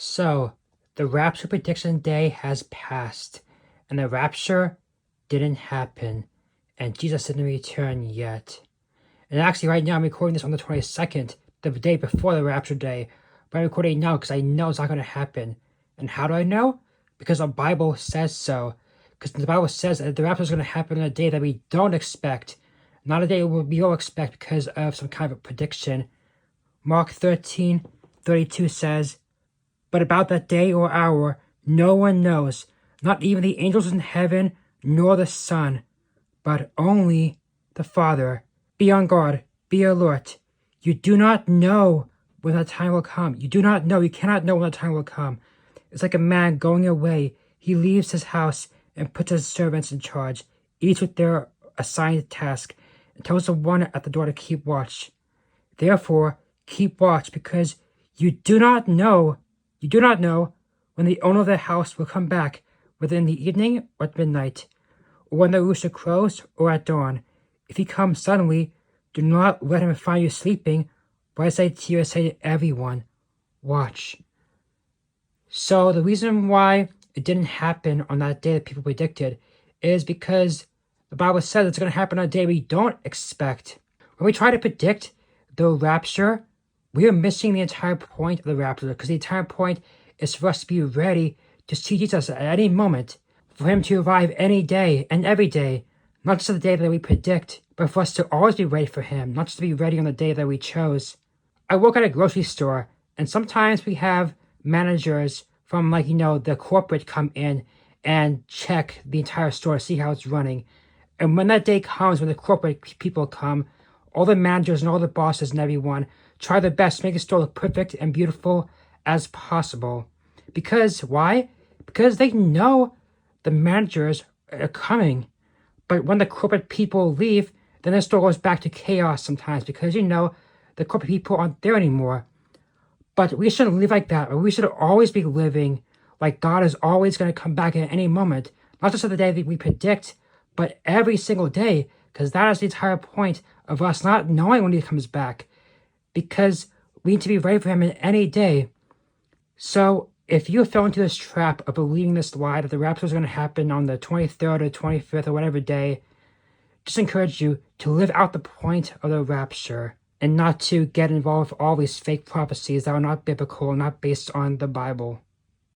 So, the rapture prediction day has passed, and the rapture didn't happen, and Jesus didn't return yet. And actually, right now, I'm recording this on the 22nd, the day before the rapture day, but I'm recording now because I know it's not going to happen. And how do I know? Because the Bible says so. Because the Bible says that the rapture is going to happen on a day that we don't expect, not a day we all expect because of some kind of a prediction. Mark 13:32 says, "But about that day or hour, no one knows, not even the angels in heaven, nor the Son, but only the Father. Be on guard, be alert. You do not know when that time will come. You do not know, you cannot know when that time will come. It's like a man going away. He leaves his house and puts his servants in charge, each with their assigned task, and tells the one at the door to keep watch. Therefore, keep watch, because you do not know when the owner of the house will come back, whether in the evening or at midnight, or when the rooster crows or at dawn. If he comes suddenly, do not let him find you sleeping, but I say to everyone, watch." So the reason why it didn't happen on that day that people predicted is because the Bible says it's going to happen on a day we don't expect. When we try to predict the rapture, we are missing the entire point of the rapture, because the entire point is for us to be ready to see Jesus at any moment, for him to arrive any day and every day, not just the day that we predict, but for us to always be ready for him, not just to be ready on the day that we chose. I work at a grocery store, and sometimes we have managers from the corporate come in and check the entire store, see how it's running. And when that day comes, when the corporate people come, all the managers and all the bosses and everyone try their best to make the store look perfect and beautiful as possible. Because why? Because they know the managers are coming. But when the corporate people leave, then the store goes back to chaos sometimes, because the corporate people aren't there anymore. But we shouldn't live like that. We should always be living like God is always going to come back at any moment. Not just at the day that we predict, but every single day. Because that is the entire point of us not knowing when he comes back. Because we need to be ready for him in any day. So if you fell into this trap of believing this lie that the rapture is going to happen on the 23rd or 25th or whatever day, just encourage you to live out the point of the rapture and not to get involved with all these fake prophecies that are not biblical, not based on the Bible.